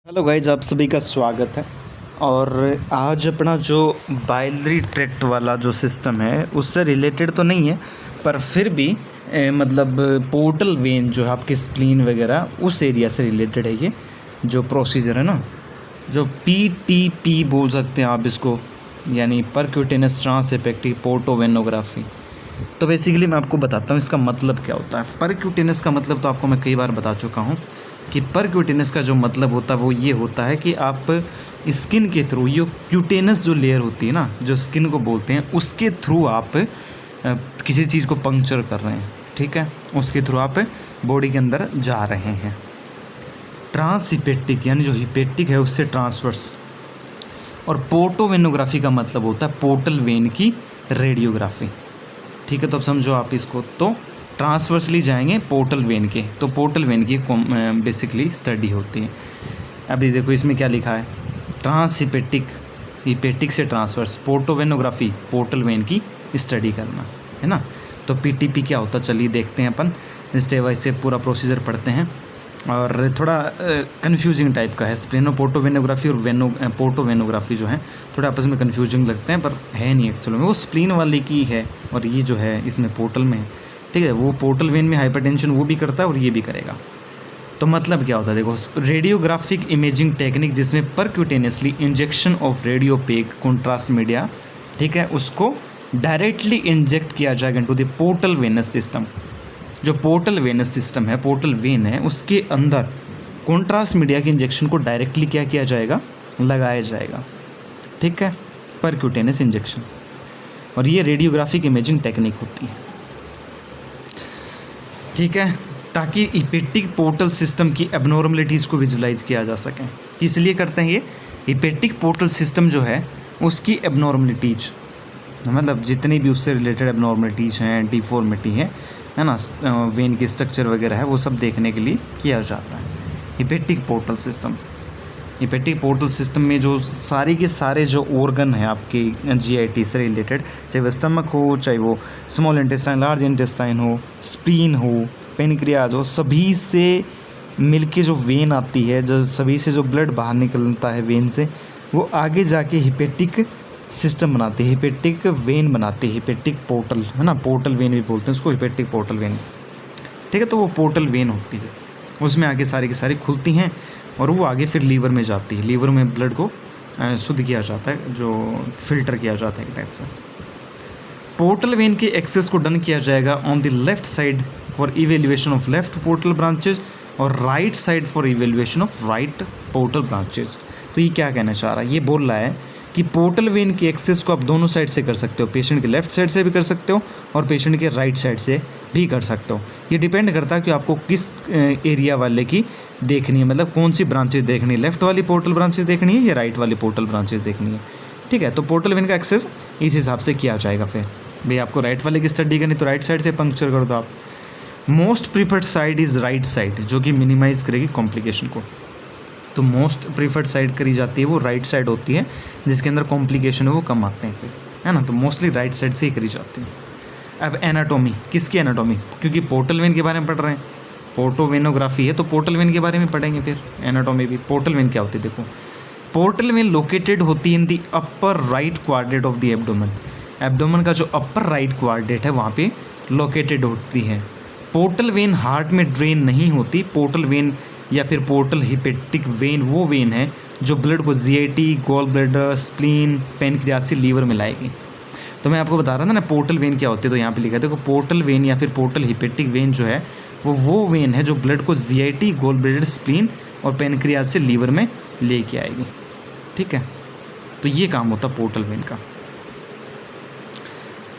Hello guys, आप सभी का स्वागत है। और आज अपना जो बाइलरी ट्रैक्ट वाला जो सिस्टम है उससे रिलेटेड तो नहीं है, पर फिर भी मतलब पोर्टल वेन जो है आपकी स्प्लीन वगैरह उस एरिया से रिलेटेड है। ये जो प्रोसीजर है ना, जो PTP बोल सकते हैं आप इसको, यानी परक्यूटेनस ट्रांस इफेक्टिव पोर्टोवेनोग्राफी। तो बेसिकली मैं आपको बताता हूँ इसका मतलब क्या होता है। परक्यूटेनस का मतलब तो आपको मैं कई बार बता चुका हूँ कि परक्यूटेनस का जो मतलब होता है वो ये होता है कि आप स्किन के थ्रू, ये क्यूटेनस जो लेयर होती है ना, जो स्किन को बोलते हैं, उसके थ्रू आप किसी चीज़ को पंक्चर कर रहे हैं, ठीक है, उसके थ्रू आप बॉडी के अंदर जा रहे हैं। ट्रांस हिपेटिक यानी जो हिपेटिक है उससे ट्रांसवर्स। और पोर्टोवेनोग्राफी का मतलब होता है पोर्टल वेन की रेडियोग्राफी, ठीक है। तो अब समझो आप इसको, तो ट्रांसवर्सली जाएंगे पोर्टल वेन के, तो पोर्टल वेन की बेसिकली स्टडी होती है। अभी देखो इसमें क्या लिखा है, ट्रांस हिपेटिक से ट्रांसवर्स, पोर्टोवेनोग्राफी पोर्टल वेन की स्टडी करना, है ना। तो PTP क्या होता, चलिए देखते हैं अपन स्टेप वाइज से पूरा प्रोसीजर पढ़ते हैं। और थोड़ा कन्फ्यूजिंग टाइप का है, स्प्लेनो पोर्टोवेनोग्राफी और पोर्टोवेनोग्राफी जो है थोड़ा आपस में कन्फ्यूजिंग लगते हैं, पर है नहीं एक्चुअल में, वो स्प्लीन वाले की है और ये जो है इसमें पोर्टल में है, ठीक है। वो पोर्टल वेन में हाइपरटेंशन वो भी करता है और ये भी करेगा। तो मतलब क्या होता है, देखो, रेडियोग्राफिक इमेजिंग टेक्निक जिसमें percutaneously injection of radiopaque contrast media, ठीक है, उसको डायरेक्टली इंजेक्ट किया जाएगा into the portal venous system. जो पोर्टल वेनस सिस्टम है, पोर्टल वेन है, उसके अंदर कॉन्ट्रास्ट मीडिया के इंजेक्शन को डायरेक्टली क्या किया जाएगा, लगाया जाएगा, ठीक है, परक्यूटेनियस इंजेक्शन। और ये रेडियोग्राफिक इमेजिंग टेक्निक होती है, ठीक है, ताकि हिपेटिक पोर्टल सिस्टम की एबनॉर्मलिटीज़ को विजुलाइज किया जा सके। इसलिए करते हैं ये, हिपेटिक पोर्टल सिस्टम जो है उसकी एबनॉर्मलिटीज, मतलब जितनी भी उससे रिलेटेड एबनॉर्मलिटीज़ हैं, डिफॉर्मिटी है ना, वेन की स्ट्रक्चर वगैरह है, वो सब देखने के लिए किया जाता है hepatic portal system. Hepatic portal system में जो सारे के सारे जो ऑर्गन है आपके GIT से रिलेटेड, चाहे वो स्टमक हो, चाहे वो स्मॉल इंटेस्टाइन, लार्ज इंटेस्टाइन हो, स्प्लीन हो, पेनक्रियाज हो, सभी से मिलके जो वेन आती है, जो सभी से जो ब्लड बाहर निकलता है वेन से, वो आगे जाके हिपेटिक सिस्टम बनाती है, हिपेटिक वेन बनाती है, हिपेटिक पोर्टल, है ना, पोर्टल वेन भी बोलते हैं उसको, हिपेटिक पोर्टल वेन, ठीक है। तो वो पोर्टल वेन होती है, उसमें आगे सारी की सारी खुलती हैं और वो आगे फिर लीवर में जाती है। लीवर में ब्लड को शुद्ध किया जाता है, जो फिल्टर किया जाता है एक टाइप से। पोर्टल वेन के एक्सेस को डन किया जाएगा on the left side for evaluation of left portal branches और right side for evaluation of right portal branches. तो ये क्या कहना चाह रहा है, ये बोल रहा है कि पोर्टल वेन की एक्सेस को आप दोनों साइड से कर सकते हो, पेशेंट के लेफ्ट साइड से भी कर सकते हो और पेशेंट के राइट साइड से भी कर सकते हो। ये डिपेंड करता है कि आपको किस एरिया वाले की देखनी है, मतलब कौन सी ब्रांचेज देखनी है, लेफ्ट वाली पोर्टल ब्रांचेज देखनी है या राइट वाली पोर्टल ब्रांचेज देखनी है, ठीक है। तो पोर्टल वेन का एक्सेस इस हिसाब से किया जाएगा। फिर भाई आपको राइट वाले की स्टडी करनी तो राइट साइड से पंक्चर कर दो आप। Most preferred side is right side, जो कि मिनिमाइज करेगी कॉम्प्लिकेशन को। तो मोस्ट प्रीफर्ड साइड करी जाती है वो राइट साइड होती है, जिसके अंदर कॉम्प्लिकेशन है वो कम आते हैं फिर, है ना। तो मोस्टली राइट साइड से ही करी जाती है। अब एनाटॉमी, किसकी एनाटॉमी, क्योंकि पोर्टल वेन के बारे में पढ़ रहे हैं, पोर्टोवेनोग्राफी है तो पोर्टल वेन के बारे में पढ़ेंगे फिर एनाटॉमी भी। पोर्टल वेन क्या होती है, देखो, पोर्टल वेन लोकेटेड होती है in the upper right quadrant of the abdomen. Abdomen का जो अपर राइट क्वाड्रेंट है वहाँ पे लोकेटेड होती है। पोर्टल वेन हार्ट में ड्रेन नहीं होती। पोर्टल वेन या फिर पोर्टल हिपेटिक वेन वो वेन है जो ब्लड को GIT, gall bladder, spleen, pancreas से लीवर में लाएगी। तो मैं आपको बता रहा था ना पोर्टल वेन क्या होती है, तो यहाँ पे लिखा है देखो, पोर्टल वेन या फिर पोर्टल हिपेटिक वेन जो है वो वेन है जो ब्लड को GIT, गॉल ब्लैडर, स्प्लीन और पेनक्रियाज से लीवर में लेके आएगी, ठीक है। तो ये काम होता है पोर्टल वेन का,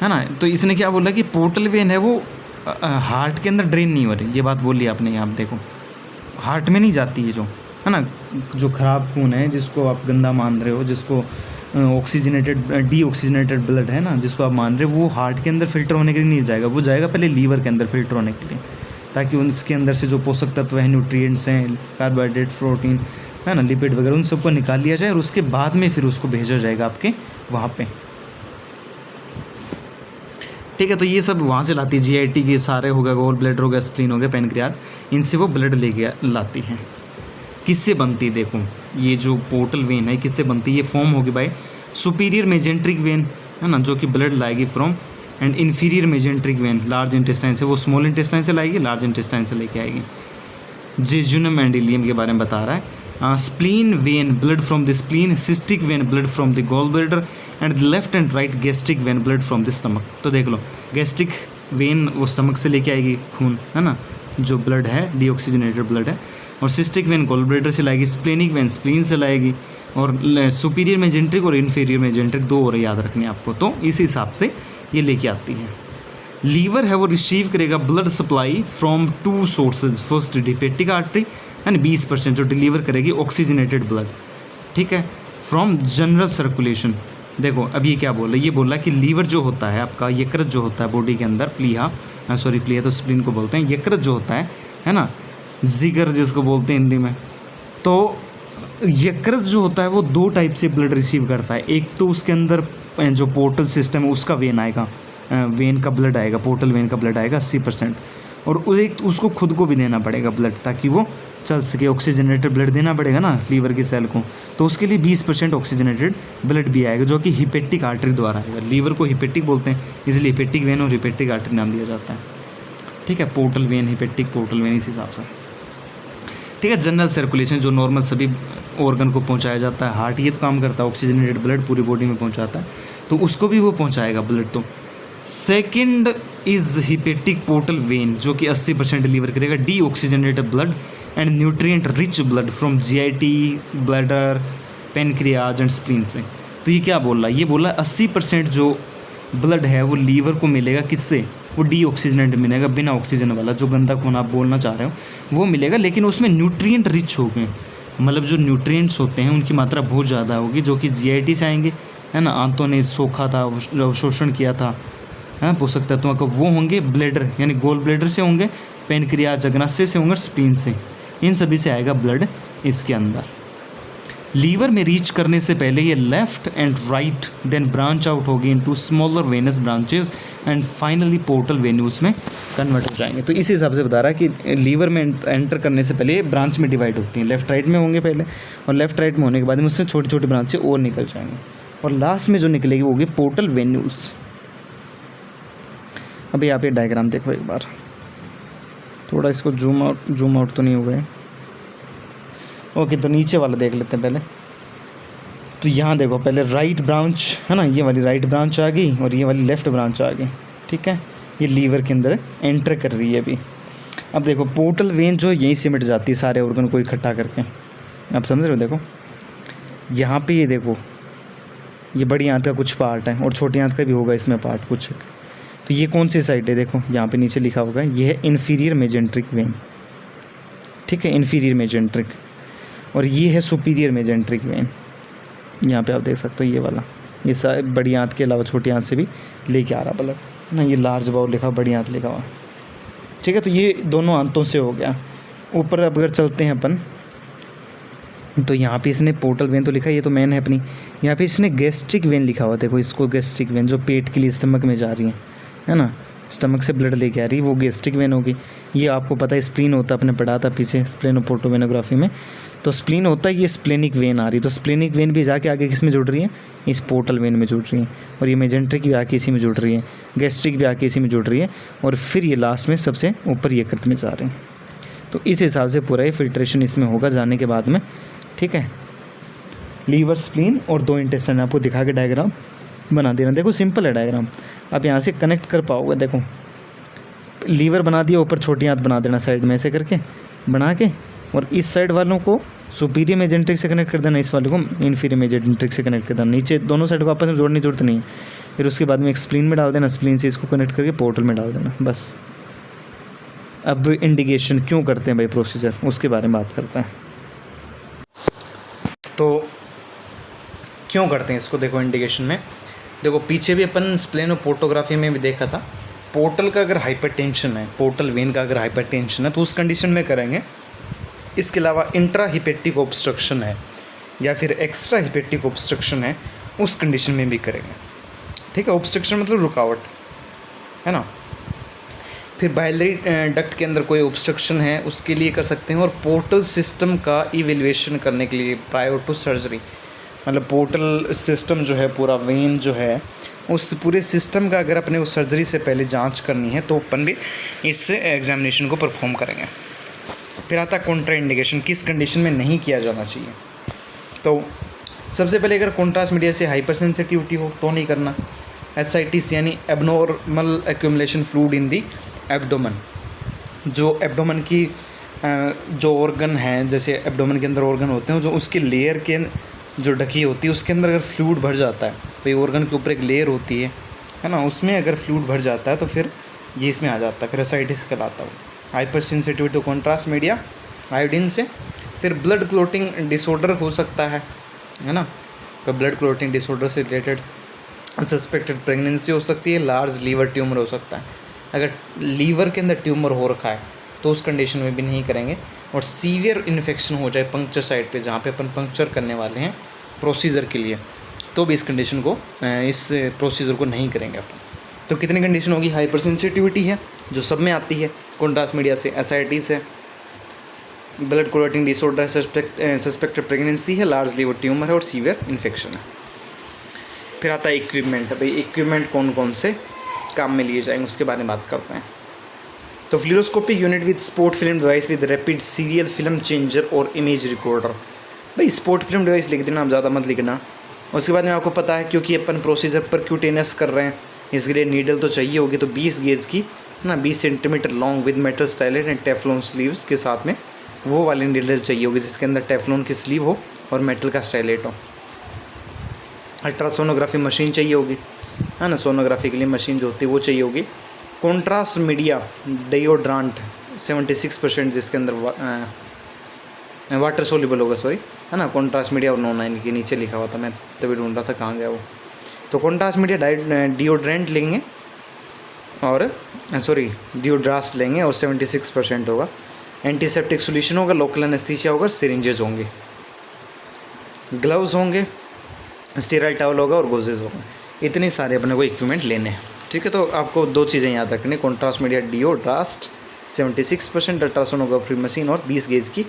है ना। तो इसने क्या बोला कि पोर्टल वेन है वो हार्ट के अंदर ड्रेन नहीं हो रही, ये बात बोली आपने, यहाँ देखो हार्ट में नहीं जाती है, जो है ना, जो ख़राब खून है जिसको आप गंदा मान रहे हो, जिसको डीऑक्सीजनेटेड ब्लड है ना, जिसको आप मान रहे हो, वो हार्ट के अंदर फिल्टर होने के लिए नहीं जाएगा, वो जाएगा पहले लीवर के अंदर फिल्टर होने के लिए, ताकि उसके अंदर से जो पोषक तत्व हैं, न्यूट्रिएंट्स हैं, कार्बोहाइड्रेट, प्रोटीन, है ना, लिपिड वगैरह, उन सबको निकाल लिया जाए और उसके बाद में फिर उसको भेजा जाएगा आपके वहाँ पे, ठीक है। तो ये सब वहाँ से लाती है, GIT के सारे हो गया, गॉल ब्लैडर हो गया, स्प्लीन हो गया, पेनक्रियाज, इनसे वो ब्लड ले गया लाती है। किससे बनती है, देखो ये जो पोर्टल वेन है किससे बनती है, ये फॉर्म होगी बाय सुपीरियर मेजेंट्रिक वेन, है ना, जो कि ब्लड लाएगी from and inferior mesenteric when large intestine से, वो स्मॉल इंटेस्टाइन से लाएगी, लार्ज इंटेस्टाइन से लेके आएगी। जेजुनम एंड इलियम के बारे में बता रहा है। Spleen vein blood from the spleen, cystic vein blood from the gall bladder and left and right gastric vein blood from the stomach. तो देख लो गैस्ट्रिक वेन वो स्टमक से लेके आएगी खून, है ना, जो ब्लड है डीऑक्सीजनेटेड ब्लड है, और सिस्टिक वेन गॉल ब्लैडर से लाएगी, स्प्लेनिक वेन स्प्लीन से लाएगी, और सुपीरियर मेजेंट्रिक और इन्फीरियर मेजेंट्रिक दो और याद रखनी है आपको। तो इस हिसाब से ये लेके आती है। लीवर है वो रिसीव करेगा blood supply from 2 sources, first hepatic artery and 20% जो डिलीवर करेगी ऑक्सीजनेटेड ब्लड, ठीक है, फ्रॉम जनरल सर्कुलेशन। देखो अब ये क्या बोल रहा है, ये बोल रहा है कि लीवर जो होता है आपका, यकृत जो होता है बॉडी के अंदर, प्लीहा तो स्प्लीन को बोलते हैं, यकृत जो होता है ना, जिगर जिसको बोलते हैं हिंदी में, तो यकृत जो होता है वो 2 टाइप से ब्लड रिसीव करता है। एक तो उसके अंदर जो पोर्टल सिस्टम है उसका वेन आएगा, वेन का ब्लड आएगा, पोर्टल वेन का ब्लड आएगा 80%, और एक उसको खुद को भी देना पड़ेगा ब्लड ताकि वो चल सके, ऑक्सीजनेटेड ब्लड देना पड़ेगा ना लीवर की सेल को, तो उसके लिए 20% ऑक्सीजनेटेड ब्लड भी आएगा जो कि हिपेटिक आर्टरी द्वारा आएगा। लीवर को हिपेटिक बोलते हैं, इसलिए हिपेटिक वेन और हिपेटिक आर्टरी नाम दिया जाता है, ठीक है, portal when, hepatic, portal when, इस हिसाब से, ठीक है। जनरल सर्कुलेशन जो नॉर्मल सभी ऑर्गन को पहुंचाया जाता है, हार्ट ये तो काम करता है, ऑक्सीजनेटेड ब्लड पूरी बॉडी में पहुंचाता है, तो उसको भी वो पहुंचाएगा ब्लड। तो second is hepatic portal vein जो कि 80% डिलीवर करेगा deoxygenated blood and nutrient rich blood from GIT, bladder, pancreas and spleen से। तो ये क्या बोल रहा है, ये बोल रहा है 80% जो ब्लड है वो लीवर को मिलेगा, किससे, वो डीऑक्सीजनेटेड मिलेगा, बिना ऑक्सीजन वाला, जो गंदा खून आप बोलना चाह रहे हो वो मिलेगा, लेकिन उसमें न्यूट्रिएंट रिच होंगे, मतलब जो न्यूट्रिएंट्स होते हैं उनकी मात्रा बहुत ज़्यादा होगी, जो कि जीआईटी से आएंगे, है ना, आंतों ने सोखा था, अवशोषण किया था, हाँ, पोषक तत्वों का, वो होंगे ब्लैडर यानी गोल ब्लैडर से होंगे, पेनक्रियाज अग्नाशय से होंगे, स्प्लीन से, इन सभी से आएगा ब्लड इसके अंदर। लीवर में रीच करने से पहले ये left and right then branch out होगी into smaller venous branches and finally portal venules में कन्वर्ट हो जाएंगे। तो इस हिसाब से बता रहा है कि लीवर में एंटर करने से पहले ये ब्रांच में डिवाइड होती हैं, लेफ्ट राइट में होंगे पहले, और लेफ्ट राइट में होने के बाद में उससे छोटी छोटी ब्रांचें और निकल जाएंगे, और लास्ट में जो निकलेगी वो होगी पोर्टल वेन्यूल्स। अभी आप ये डायग्राम देखो एक बार, थोड़ा इसको जूम आउट तो नहीं हो गए, ओके, तो नीचे वाला देख लेते हैं पहले। तो यहाँ देखो पहले राइट ब्रांच है ना, ये वाली राइट ब्रांच आ गई और ये वाली लेफ़्ट ब्रांच आ गई, ठीक है, ये लीवर के अंदर एंटर कर रही है अभी। अब देखो पोर्टल वेन जो यहीं सिमट जाती है सारे ऑर्गन को इकट्ठा करके, आप समझ रहे हो, देखो यहाँ पे ये देखो ये बड़ी आंत का कुछ पार्ट है और छोटी आंत का भी होगा इसमें पार्ट कुछ, तो ये कौन सी साइड है, देखो यहाँ पे नीचे लिखा होगा, ये है इन्फीरियर मेजेंट्रिक वेन, ठीक है, इन्फीरियर मेजेंट्रिक, और ये है सुपीरियर मेजेंट्रिक वेन, यहाँ पे आप देख सकते हो ये वाला, ये बड़ी आंत के अलावा छोटी आंत से भी लेके आ रहा ब्लड, है ना, ये लार्ज बाउल लिखा, बड़ी आंत लिखा हुआ, ठीक है। तो ये दोनों आंतों से हो गया। ऊपर अब अगर चलते हैं अपन, तो यहाँ पे इसने पोर्टल वेन तो लिखा, ये तो मेन है अपनी, यहाँ पे इसने गैस्ट्रिक वेन लिखा हुआ, देखो इसको गैस्ट्रिक वेन, जो पेट के लिए स्टमक में जा रही है ना, स्टमक से ब्लड लेके आ रही है, वो गैस्ट्रिक वेन होगी। ये आपको पता है स्प्लीन होता है, अपने पढ़ा था पीछे स्प्लेनोपोर्टोवेनोग्राफी में, तो स्प्लीन होता है, ये स्प्लेनिक वेन आ रही है, तो स्प्लेनिक वेन भी जाके आगे किस में जुड़ रही है, इस पोर्टल वेन में जुड़ रही है, और ये मेजेंट्रिक भी आके इसी में जुड़ रही है, गैस्ट्रिक भी आके इसी में जुड़ रही है, और फिर ये लास्ट में सबसे ऊपर यकृत में जा रहे हैं। तो इस हिसाब से पूरा ये फिल्ट्रेशन इसमें होगा जाने के बाद में, ठीक है। लीवर, स्प्लीन और 2 इंटेस्टाइन आपको दिखा के डायग्राम बना देना, देखो सिंपल है डायग्राम, आप यहाँ से कनेक्ट कर पाओगे। देखो लीवर बना दिया, ऊपर छोटी आंत बना देना साइड में ऐसे करके बना के, और इस साइड वालों को सुपीरियर मेजेंट्रिक से कनेक्ट कर देना, इस वाले को इन्फीरियर मेजेंट्रिक से कनेक्ट कर देना, नीचे दोनों साइड को आपस में जोड़ने की जरूरत नहीं है। फिर उसके बाद में एक स्प्लीन में डाल देना, स्प्लीन से इसको कनेक्ट करके पोर्टल में डाल देना, बस। अब इंडिकेशन क्यों करते हैं भाई प्रोसीजर, उसके बारे में बात करते हैं। तो क्यों करते हैं इसको, देखो इंडिकेशन में, देखो पीछे भी अपन स्प्लेनोपोर्टोग्राफी में भी देखा था, पोर्टल का अगर हाइपरटेंशन है, पोर्टल वेन का अगर हाइपरटेंशन है तो उस कंडीशन में करेंगे। इसके अलावा इंट्रा हिपेटिक ऑब्स्ट्रक्शन है या फिर एक्स्ट्रा हिपेटिक ऑब्स्ट्रक्शन है, उस कंडीशन में भी करेंगे, ठीक है। ऑब्स्ट्रक्शन मतलब रुकावट, है ना। फिर बाइलरी डक्ट के अंदर कोई ऑब्स्ट्रक्शन है उसके लिए कर सकते हैं। और पोर्टल सिस्टम का इवेल्युएशन करने के लिए प्रायर टू सर्जरी, मतलब पोर्टल सिस्टम जो है पूरा वेन जो है उस पूरे सिस्टम का अगर अपने उस सर्जरी से पहले जांच करनी है तो अपन भी इस एग्जामिनेशन को परफॉर्म करेंगे। फिर आता है कॉन्ट्रा इंडिकेशन, किस कंडीशन में नहीं किया जाना चाहिए। तो सबसे पहले अगर कॉन्ट्रास्ट मीडिया से हाइपर सेंसिटिविटी हो तो नहीं करना। एसाइटिस यानी abnormal accumulation fluid in the abdomen, जो एब्डोमेन की जो ऑर्गन है, जैसे एब्डोमेन के अंदर ऑर्गन होते हैं जो उसकी लेयर के जो ढकी होती है उसके अंदर अगर फ्लूइड भर जाता है, भाई ऑर्गन के ऊपर एक लेयर होती है ना, उसमें अगर फ्लूइड भर जाता है तो फिर ये इसमें आ जाता है, फिर एसाइटिस कहलाता है। Hyper sensitivity to contrast media iodine से। फिर ब्लड क्लोटिंग डिसऑर्डर हो सकता है ना, तो ब्लड क्लोटिंग डिसऑर्डर से रिलेटेड सस्पेक्टेड प्रेगनेंसी हो सकती है। लार्ज लीवर ट्यूमर हो सकता है, अगर लीवर के अंदर ट्यूमर हो रखा है तो उस कंडीशन में भी नहीं करेंगे। और सीवियर इन्फेक्शन हो जाए पंक्चर साइट पे, जहाँ पे अपन पंक्चर करने वाले हैं प्रोसीजर के लिए, तो भी इस कंडीशन को इस प्रोसीजर को नहीं करेंगे अपन। तो कितनी कंडीशन होगी? हाइपर सेंसिटिविटी है जो सब में आती है, कॉन्ट्रास्ट मीडिया से एसाइटिस है, blood clotting disorder, suspected pregnancy है, लार्ज लीवर ट्यूमर है और सीवियर इन्फेक्शन है। फिर आता है इक्विपमेंट। भाई इक्विपमेंट कौन कौन से काम में लिए जाएंगे उसके बारे में बात करते हैं। तो fluoroscopic unit with spot film device with rapid serial film changer और इमेज रिकॉर्डर। भाई स्पोर्ट फिल्म डिवाइस लिख देना, आप ज़्यादा मत लिखना। उसके बाद में आपको पता है क्योंकि अपन प्रोसीजर पर क्यूटेनस कर रहे हैं, इसके लिए नीडल तो चाहिए होगी, तो 20 गेज की ना 20 centimetre long with metal stylet and Teflon sleeves के साथ में वो वाली नीडल चाहिए होगी जिसके अंदर टेफ्लॉन की स्लीव हो और मेटल का स्टाइलेट हो। अल्ट्रासोनोग्राफी मशीन चाहिए होगी, है ना, सोनोग्राफी के लिए मशीन जो होती है वो चाहिए होगी। कॉन्ट्रास्ट मीडिया डिओड्रांट 76% जिसके अंदर वाटर सोल्यूबल होगा, सॉरी, है ना, कॉन्ट्रास्ट मीडिया और नॉन के नीचे लिखा हुआ था, मैं तभी ढूंढ रहा था कहाँ गया वो। तो कॉन्ट्रास्ट मीडिया डिओड्रेंट लेंगे और डिओड्रास्ट लेंगे और 76% होगा। एंटीसेप्टिक सोल्यूशन होगा, लोकल एनेस्थीसिया होगा, सिरिंजेस होंगे, ग्लव्स होंगे, स्टेराइल टॉवल होगा और गोजेज होगा। इतने सारे अपने को इक्विपमेंट लेने हैं, ठीक है। तो आपको दो चीज़ें याद रखनी, कॉन्ट्रास्ट मीडिया डिओड्रास्ट 76%, अल्ट्रासोनोग्राफी मशीन और 20 गेज की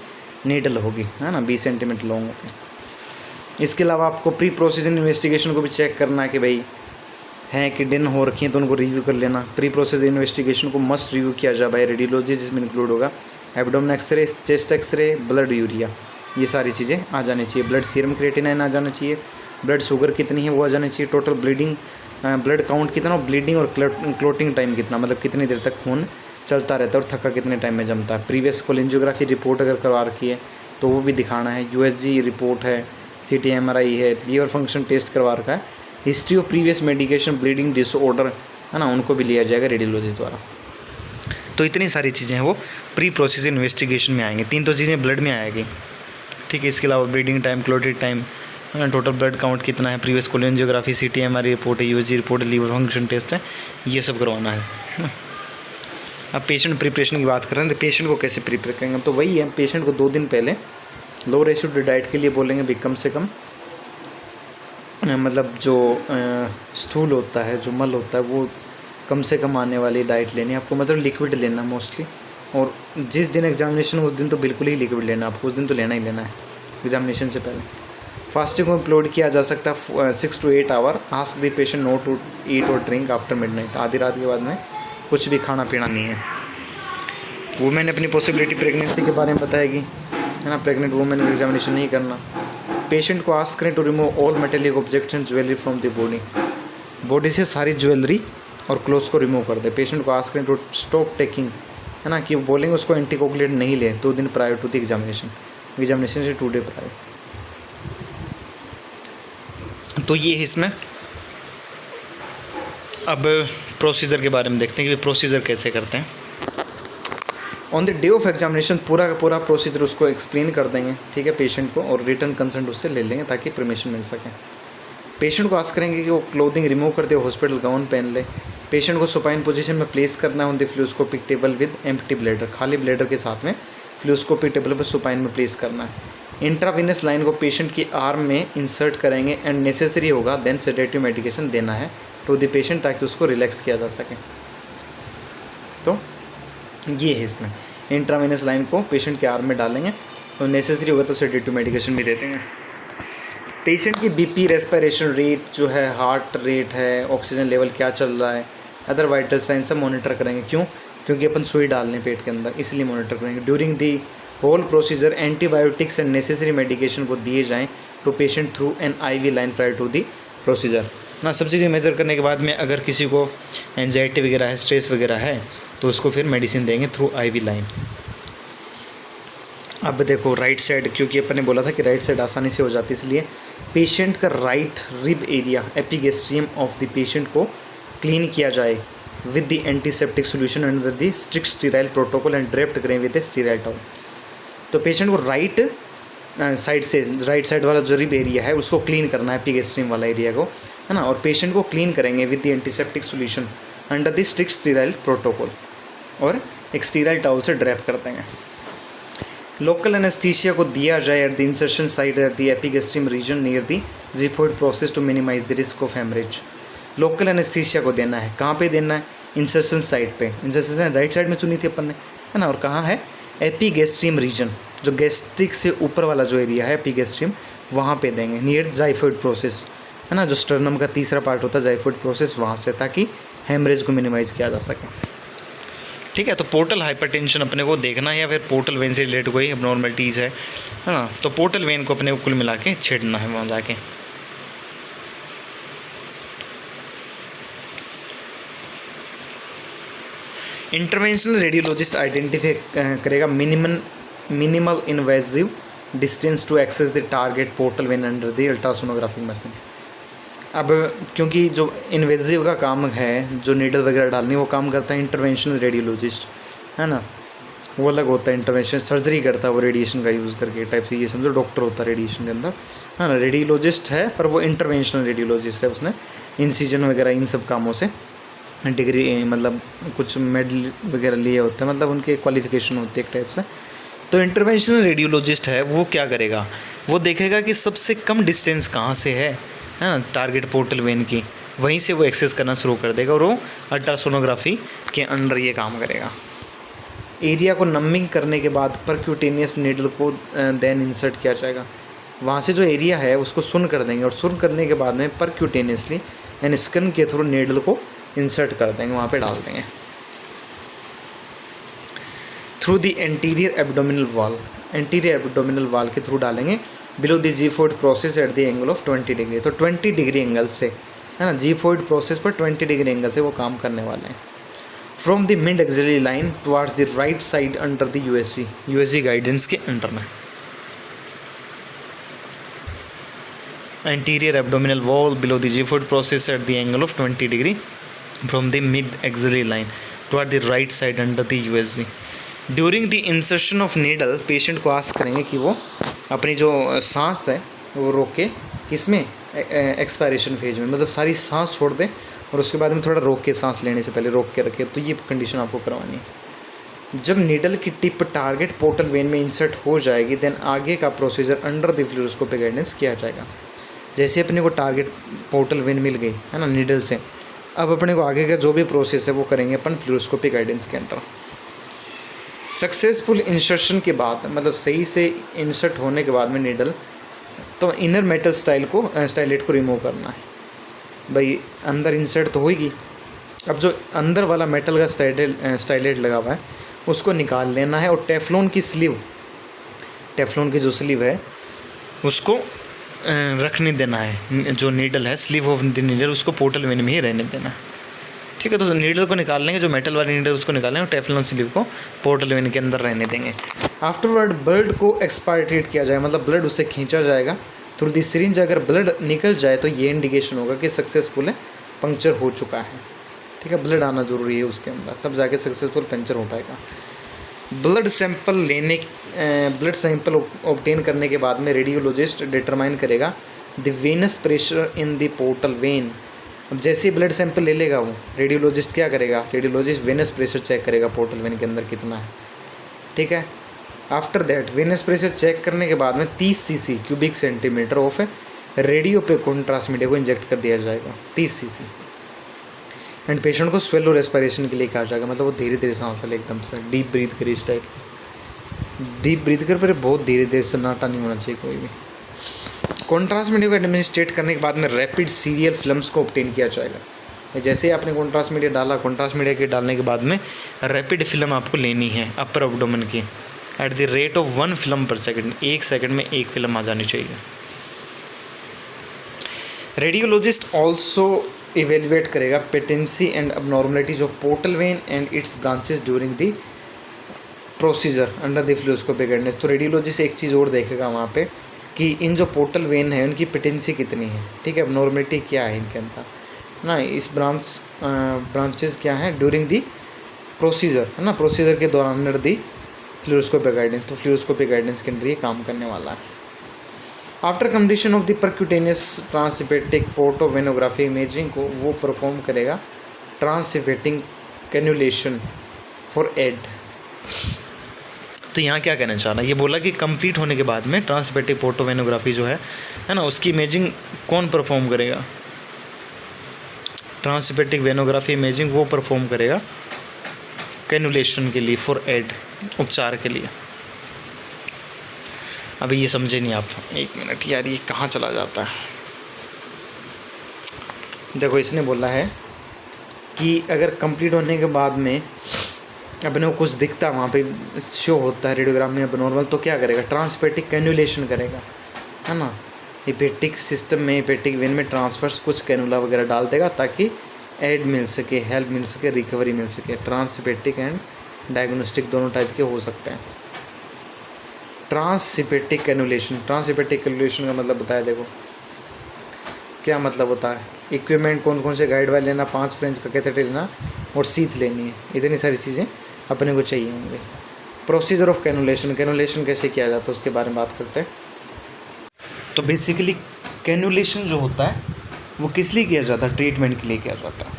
नीडल होगी, है ना, 20 सेंटीमीटर लॉन्ग होगी। इसके अलावा आपको प्री प्रोसीजर इन्वेस्टिगेशन को भी चेक करना है कि भाई हैं कि डिन हो रखी हैं तो उनको रिव्यू कर लेना। प्री प्रोसीजर इन्वेस्टिगेशन को मस्ट रिव्यू किया जाए बाय रेडियोलॉजी, जिसमें इंक्लूड होगा abdomen x-ray, chest x-ray, blood urea, ये सारी चीज़ें आ जानी चाहिए। ब्लड सीरम क्रिएटिनिन आ जाना चाहिए, ब्लड शुगर कितनी है वो आ जानी चाहिए, टोटल ब्लीडिंग ब्लड काउंट कितना, और ब्लीडिंग और क्लोटिंग टाइम कितना, मतलब कितनी देर तक खून चलता रहता है और थक्का कितने टाइम में जमता है। प्रीवियस कोलिंजियोग्राफी रिपोर्ट अगर करवा रखी है तो वो भी दिखाना है। यूएसजी रिपोर्ट है, सीटी एमआरआई है, लीवर फंक्शन टेस्ट करवा रखा है, history of previous medication, bleeding disorder, है ना, उनको भी लिया जाएगा रेडियोलॉजी द्वारा। तो इतनी सारी चीज़ें हैं वो प्री प्रोसीजर इन्वेस्टिगेशन में आएंगी। 3 तो चीज़ें ब्लड में आएगी, ठीक है। इसके अलावा bleeding time, clotted time, total blood count कितना है, previous cholangiography, CT MRI report है, यूएसजी रिपोर्ट है, लीवर फंक्शन टेस्ट है, ये सब करवाना है ना। अब पेशेंट प्रिपरेशन की बात कर रहे हैं, तो पेशेंट को कैसे प्रिपेयर करेंगे? तो वही है, पेशेंट को 2 दिन पहले लो रेशियो डाइट के लिए बोलेंगे भी, कम से कम मतलब जो स्थूल होता है, जो मल होता है, वो कम से कम आने वाली डाइट लेनी है आपको, मतलब लिक्विड लेना मोस्टली। और जिस दिन एग्जामिनेशन उस दिन तो बिल्कुल ही लिक्विड लेना आपको, उस दिन तो लेना ही लेना है एग्जामिनेशन से पहले। फास्टिंग को अपलोड किया जा सकता है 6 to 8 hour. Ask the patient not to eat और ड्रिंक आफ्टर मिडनाइट, आधी रात के बाद में कुछ भी खाना पीना नहीं है। वुमेन अपनी पॉसिबिलिटी प्रेगनेंसी के बारे में बताएगी, है ना, प्रेग्नेंट वुमेन को एग्जामिनेशन नहीं करना। पेशेंट को आस्क करें to remove all metallic objects and jewellery from the body, body से सारी ज्वेलरी और क्लोथ्स को रिमूव कर दे। पेशेंट को आस्क करें टू स्टॉप टेकिंग, है ना, कि बोलेंगे उसको एंटीकोगुलेंट नहीं ले 2 दिन प्रायर टू द एग्जामिनेशन से 2 डे प्रायर। तो ये है इसमें। अब प्रोसीजर के बारे में देखते हैं कि प्रोसीजर कैसे करते हैं। On the day of examination पूरा का पूरा प्रोसीजर उसको एक्सप्लेन कर देंगे, ठीक है, पेशेंट को, और रिटर्न कंसेंट उससे ले लेंगे ताकि परमिशन मिल सके। पेशेंट को आस्क करेंगे कि वो क्लोथिंग रिमूव कर दे, हॉस्पिटल गाउन पहन ले। पेशेंट को सुपाइन पोजीशन में प्लेस करना है on the fluoroscopic table with empty bladder, खाली ब्लैडर के साथ में फ्लूरोस्कोपिक टेबल पर सुपाइन में प्लेस करना है। इंट्रावीनस लाइन को पेशेंट की आर्म में इंसर्ट करेंगे एंड नेसेसरी होगा देन सेडेटिव मेडिकेशन देना है टू द पेशेंट ताकि उसको रिलैक्स किया जा सके। तो ये है इसमें। इंट्रावेनस लाइन को पेशेंट के आर्म में डालेंगे और नेसेसरी होगा तो सेडेटिव मेडिकेशन भी दे देंगे। पेशेंट की बीपी, रेस्पिरेशन रेट जो है, हार्ट रेट है, ऑक्सीजन लेवल क्या चल रहा है, अदर वाइटल साइन सब मॉनिटर करेंगे। क्यों? क्योंकि अपन सुई डाल रहे हैं पेट के अंदर, इसलिए मॉनिटर करेंगे। During the whole procedure antibiotics and necessary medication को दिए जाएँ to patient through an IV line prior to the procedure ना। सब चीज़ें मेजर करने के बाद में अगर किसी को एंजाइटी वगैरह है, स्ट्रेस वगैरह है, तो उसको फिर मेडिसिन देंगे थ्रू IV लाइन। अब देखो राइट साइड, क्योंकि अपन ने बोला था कि राइट साइड आसानी से हो जाती है, इसलिए पेशेंट का right rib area epigastrium of the patient को क्लीन किया जाए with the antiseptic solution under the strict sterile protocol and draped करें विद ए स्टीराइल टॉवल। तो पेशेंट को राइट साइड से, राइट साइड वाला जो रिब एरिया है उसको क्लीन करना है, एपिगेस्ट्रियम वाला एरिया को, है ना। और पेशेंट को क्लीन करेंगे with the antiseptic solution under the strict sterile protocol और एक स्टीराइल टॉवल से ड्रैप कर देंगे। लोकल एनेस्थीसिया को दिया जाए at the insertion site at the epigastrium region near the xiphoid process to minimise the risk of haemorrhage. Local anaesthesia को देना है, कहाँ पे देना है? इंसर्शन साइट पे। इंसर्शन साइट राइट साइड में चुनी थी अपन ने, है ना। और कहाँ है? एपिगेस्ट्रियम रीजन, जो गैस्ट्रिक से ऊपर वाला जो एरिया है एपिगेस्ट्रियम, वहाँ पे देंगे नियर जाइफोइड प्रोसेस, है ना। जो स्टर्नम का तीसरा पार्ट होता है जाइफोइड प्रोसेस, वहाँ से, ताकि हेमरेज को मिनिमाइज किया जा सके। ठीक है, तो पोर्टल हाइपरटेंशन अपने को देखना है या फिर पोर्टल वेन से रिलेटेड कोई एबनॉर्मलिटीज़ है ना। तो पोर्टल वेन को अपने को कुल मिला के छेड़ना है वहाँ जाके। इंटरवेंशनल रेडियोलॉजिस्ट आइडेंटिफाई करेगा minimal invasive distance to access the target portal vein under the ultrasonographic machine. अब क्योंकि जो इन्वेजिव का काम है, जो नीडल वगैरह डालनी, वो काम करता है इंटरवेंशनल रेडियोलॉजिस्ट, है ना। वो अलग होता है, इंटरवेंशन सर्जरी करता है वो रेडिएशन का यूज़ करके, टाइप से ये समझो डॉक्टर होता है रेडिएशन के अंदर, है ना। रेडियोलॉजिस्ट है पर वो इंटरवेंशनल रेडियोलॉजिस्ट है, उसने इंसिजन वगैरह इन सब कामों से डिग्री, मतलब कुछ मेडल वगैरह लिए होते हैं, मतलब उनके क्वालिफिकेशन होती है एक टाइप से। तो इंटरवेंशनल रेडियोलॉजिस्ट है, वो क्या करेगा? वो देखेगा कि सबसे कम डिस्टेंस कहाँ से है ना टारगेट पोर्टल वेन की, वहीं से वो एक्सेस करना शुरू कर देगा और वो अल्ट्रासोनोग्राफी के अंडर ये काम करेगा। एरिया को नमिंग करने के बाद परक्यूटेनियस नीडल को देन इंसर्ट किया जाएगा। वहाँ से जो एरिया है उसको सुन कर देंगे और सुन करने के बाद में परक्यूटेनियसली यानी स्किन के थ्रू नीडल को इंसर्ट कर देंगे, वहाँ पे डाल देंगे through the anterior abdominal wall. Anterior abdominal wall के थ्रू डालेंगे below the xiphoid process at the angle of 20 degree. तो 20 डिग्री एंगल से, है ना, जीफोइड प्रोसेस पर 20 डिग्री एंगल से वो काम करने वाले हैं। From the mid axillary line towards the right side under the USG guidance के अंडर में। Anterior abdominal wall below the xiphoid process at the angle of 20 degree from the mid axillary line toward the right side under the USG. During the insertion of needle patient को ask करेंगे कि वो अपनी जो सांस है वो रोक के, किसमें? एक्सपायरेशन फेज में, मतलब सारी सांस छोड़ दें और उसके बाद में थोड़ा रोक के, सांस लेने से पहले रोक के रखे। तो ये कंडीशन आपको करवानी है। जब नीडल की टिप टारगेट पोर्टल वेन में इंसर्ट हो जाएगी देन आगे का procedure under the fluoroscopic guidance किया जाएगा। जैसे अपने को टारगेट पोर्टल वेन मिल गई है ना नीडल से, अब अपने को आगे का जो भी प्रोसेस है वो करेंगे अपन फ्लूरोस्कोपिक गाइडेंस के अंडर। सक्सेसफुल इंसर्शन के बाद, मतलब सही से इंसर्ट होने के बाद में नीडल, तो इनर मेटल स्टाइलेट को रिमूव करना है। भाई अंदर इंसर्ट तो होगी, अब जो अंदर वाला मेटल का स्टाइलेट लगा हुआ है उसको निकाल लेना है और टेफ्लॉन की जो स्लीव है उसको रखने देना है। जो नीडल है, स्लीव ऑफ द नीडल, उसको पोर्टल वेन में ही रहने देना है। ठीक है, तो नीडल को निकाल लेंगे, जो मेटल वाली नीडल उसको निकालेंगे और टेफ्लॉन स्लीव को पोर्टल वेन के अंदर रहने देंगे। आफ्टरवर्ड ब्लड को एक्सपायरेट किया जाए, मतलब ब्लड उससे खींचा जाएगा थ्रू द सिरिंज। अगर ब्लड निकल जाए तो ये इंडिकेशन होगा कि सक्सेसफुल है, पंक्चर हो चुका है। ठीक है, ब्लड आना ज़रूरी है उसके अंदर, तब जाके सक्सेसफुल पंक्चर हो पाएगा। ब्लड सैंपल ऑब्टेन करने के बाद में रेडियोलॉजिस्ट डिटरमाइन करेगा the venous pressure in the portal vein. अब जैसे ही ब्लड सैंपल ले लेगा वो रेडियोलॉजिस्ट क्या करेगा? रेडियोलॉजिस्ट वेनस प्रेशर चेक करेगा पोर्टल वेन के अंदर कितना है। ठीक है, after that venous pressure check करने के बाद में 30 cc cubic centimetre of radiopaque contrast media को इंजेक्ट कर दिया जाएगा, 30 cc। एंड पेशेंट को स्वेलो रेस्पिरेशन के लिए कहा जाएगा, मतलब वो धीरे धीरे सांस ले, एकदम से डीप ब्रीथ करे, इस टाइप डीप ब्रीथ कर, पर बहुत धीरे धीरे, सन्नाटा नहीं होना चाहिए कोई भी। कॉन्ट्रास्ट मीडिया को एडमिनिस्ट्रेट करने के बाद में रैपिड सीरियल फिल्म्स को ऑब्टेन किया जाएगा। जैसे ही आपने कॉन्ट्रास्ट मीडिया डाला, कॉन्ट्रास्ट मीडिया के डालने के बाद में रैपिड फिल्म आपको लेनी है अपर एब्डोमेन की at the rate of 1 film per second, 1 second में 1 फिल्म आ जानी चाहिए। रेडियोलॉजिस्ट ऑल्सो इवेल्युएट करेगा patency and abnormalities of portal vein and its branches during the procedure under the fluoroscopic guidance. तो रेडियोलॉजिस्ट एक चीज़ और देखेगा वहाँ पे कि इन जो पोर्टल वेन है उनकी पेटेंसी कितनी है, ठीक है, अबनॉर्मलिटी क्या है इनके अंदर ना, इस ब्रांचेस क्या है ड्यूरिंग दी प्रोसीजर, है ना, प्रोसीजर के दौरान अंडर दी फ्लूरोस्कोपिक गाइडेंस। तो फ्लूरोस्कोपिक गाइडेंस के अंदर ये काम करने वाला है। After completion of the percutaneous transhepatic portovenography imaging को वो परफॉर्म करेगा ट्रांसहिपेटिक कैन्युलेशन फॉर एड। तो यहाँ क्या कहना चाह रहा है, ये बोला कि कंप्लीट होने के बाद में ट्रांसहिपेटिक पोर्टोवेनोग्राफी जो है ना, उसकी इमेजिंग कौन परफॉर्म करेगा, ट्रांसहिपेटिक वेनोग्राफी इमेजिंग वो परफॉर्म करेगा कैनुलेशन के लिए, फॉर एड, उपचार के लिए। अभी ये समझे नहीं आप, 1 मिनट यार, ये कहाँ चला जाता है। देखो इसने बोला है कि अगर कंप्लीट होने के बाद में अपने को कुछ दिखता वहाँ पे शो होता है रेडियोग्राम में एबनॉर्मल, तो क्या करेगा, ट्रांसहिपेटिक कैनुलेशन करेगा, है ना, हिपेटिक सिस्टम में, हिपेटिक वेन में ट्रांसफर्स कुछ कैनुला वगैरह डाल देगा ताकि एड मिल सके, हेल्प मिल सके, रिकवरी मिल सके। ट्रांसहिपेटिक एंड डायग्नोस्टिक दोनों टाइप के हो सकते हैं। ट्रांसहिपेटिक कैनुलेशन, ट्रांसहिपेटिक कैनुलेशन का मतलब बताया, देखो क्या मतलब होता है। इक्विपमेंट कौन कौन से गाइड वायर लेना, 5 फ्रेंच का कैथेटर लेना और सीथ लेनी है, इतनी सारी चीज़ें अपने को चाहिए होंगे। प्रोसीजर ऑफ कैनुलेशन, कैनुलेशन कैसे किया जाता है उसके बारे में बात करते हैं। तो बेसिकली कैनुलेशन जो होता है वो किस लिए किया जाता है, ट्रीटमेंट के लिए किया जाता है।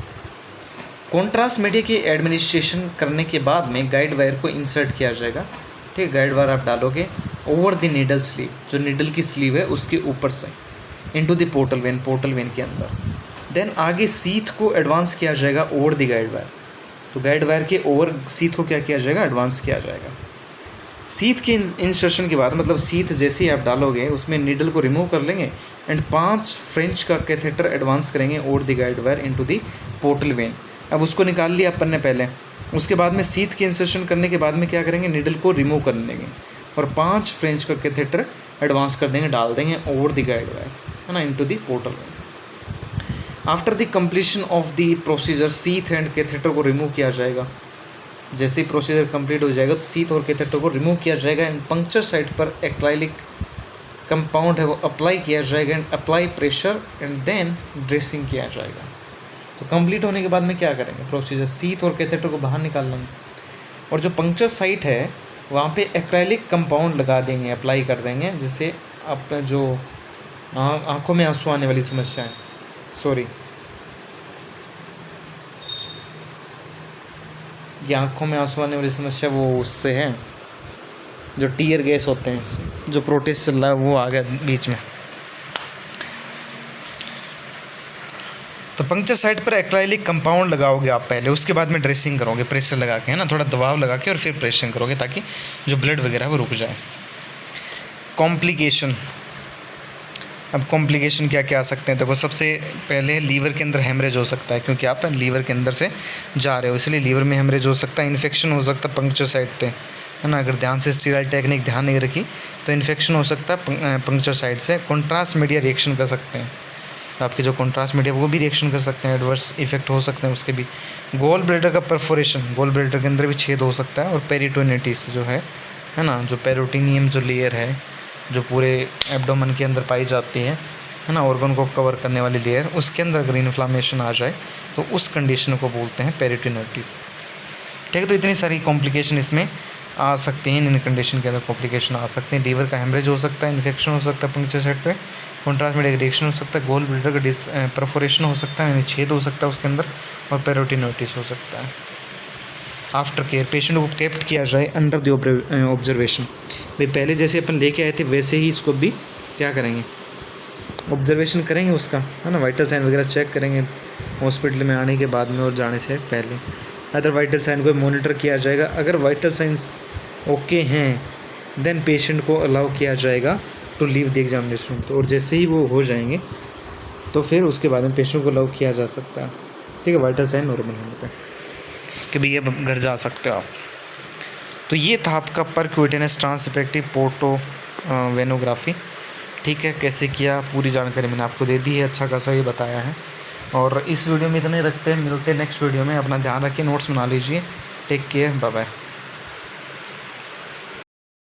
कॉन्ट्रास्ट मीडिया की एडमिनिस्ट्रेशन करने के बाद में गाइड वायर को इंसर्ट किया जाएगा, ठीक है, गाइड वायर आप डालोगे ओवर द नीडल स्लीव, जो नीडल की स्लीव है उसके ऊपर से, इनटू द पोर्टल वेन के अंदर। देन आगे सीथ को एडवांस किया जाएगा ओवर द गाइड वायर, तो गाइड वायर के ओवर सीथ को क्या किया जाएगा, एडवांस किया जाएगा। सीथ के इंसर्शन के बाद, मतलब सीथ जैसे ही आप डालोगे उसमें नीडल को रिमूव कर लेंगे एंड 5 फ्रेंच का कैथेटर एडवांस करेंगे over the guide wire into the portal vein. अब उसको निकाल लिया अपन ने पहले, उसके बाद में सीथ के इंसर्शन करने के बाद में क्या करेंगे, नीडल को रिमूव कर लेंगे और 5 फ्रेंच का कैथेटर एडवांस कर देंगे, डाल देंगे ओवर द गाइड वायर, है ना, into the portal vein. After the completion of the procedure sheath and catheter को रिमूव किया जाएगा। जैसे ही प्रोसीजर कंप्लीट हो जाएगा तो सीथ और कैथेटर को रिमूव किया जाएगा एंड पंक्चर साइट पर एक्राइलिक कंपाउंड है वो अप्लाई किया जाएगा and apply pressure and then dressing किया जाएगा। तो कंप्लीट होने के बाद में क्या करेंगे, प्रोसीजर सीथ और कैथेटर को बाहर निकाल लेंगे और जो पंक्चर साइट है वहाँ पे एक्राइलिक कंपाउंड लगा देंगे, अप्लाई कर देंगे, जिससे आप जो आँखों में आंसू आने वाली समस्या है, सॉरी, ये आँखों में आंसू आने वाली समस्या वो उससे है, जो टीयर गैस होते हैं, जो प्रोटेस्ट चल रहा है वो आ गया बीच में। तो पंक्चर साइट पर एक्राइलिक कंपाउंड लगाओगे आप पहले, उसके बाद में ड्रेसिंग करोगे प्रेशर लगा के, है ना, थोड़ा दबाव लगा के और फिर प्रेशर करोगे ताकि जो ब्लड वगैरह वो रुक जाए। कॉम्प्लिकेशन, अब कॉम्प्लिकेशन क्या क्या आ सकते हैं, देखो सबसे पहले लीवर के अंदर हेमरेज हो सकता है, क्योंकि आप लीवर के अंदर से जा रहे हो इसलिए लीवर में हेमरेज हो सकता है। इन्फेक्शन हो सकता है पंक्चर साइट पे, है ना, अगर ध्यान से स्टीराइड टेक्निक ध्यान नहीं रखी तो इन्फेक्शन हो सकता है पंक्चर साइट से। कॉन्ट्रास्ट मीडिया रिएक्शन कर सकते हैं, आपके जो कॉन्ट्रास्ट मीडिया वो भी रिएक्शन कर सकते हैं, एडवर्स इफेक्ट हो सकते हैं उसके भी। गोल ब्लैडर का परफोरेशन, गोल ब्लैडर के अंदर भी छेद हो सकता है। और पेरिटोनिटिस जो है ना, जो पेरोटिनियम जो लेयर है जो पूरे एब्डोमेन के अंदर पाई जाती है ना, ऑर्गन को कवर करने वाली लेयर, उसके अंदर अगर इन्फ्लामेशन आ जाए तो उस कंडीशन को बोलते हैं पेरिटोनिटिस, ठीक है। तो इतनी सारी कॉम्प्लिकेशन इसमें आ सकती हैं, इन कंडीशन के अंदर कॉम्प्लिकेशन आ सकते हैं। लीवर का हेमरेज हो सकता है, इन्फेक्शन हो सकता है पंक्चर साइट पे, कॉन्ट्रास्ट मीडिया रिएक्शन हो सकता है, गोल ब्लैडर का परफोरेशन हो सकता है, यानी छेद हो सकता है उसके अंदर, और पेरिटोनिटिस हो सकता है। आफ्टर केयर, पेशेंट को केप्ट किया जाए अंडर द ऑब्जर्वेशन। भाई पहले जैसे अपन लेके आए थे वैसे ही इसको भी क्या करेंगे, ऑब्जर्वेशन करेंगे उसका, है ना, वाइटल साइन वगैरह चेक करेंगे, हॉस्पिटल में आने के बाद में और जाने से पहले। अदर वाइटल साइन को मॉनिटर किया जाएगा। अगर वाइटल साइंस ओके हैं देन पेशेंट को अलाउ किया जाएगा to leave the examination room. तो और जैसे ही वो हो जाएंगे तो फिर उसके बाद में पेशेंट को अलाउ किया जा सकता है, ठीक है, वाइटल साइन नॉर्मल होने पर कि भैया अब घर जा सकते हो आप। तो ये था आपका परक्यूटेनस ट्रांसइफेक्टिव पोर्टो वेनोग्राफी, ठीक है। कैसे किया पूरी जानकारी मैंने आपको दे दी है, अच्छा खासा ये बताया है। और इस वीडियो में इतने रखते हैं, मिलते हैं नेक्स्ट वीडियो में। अपना ध्यान रखिए, नोट्स बना लीजिए। Take care, bye bye.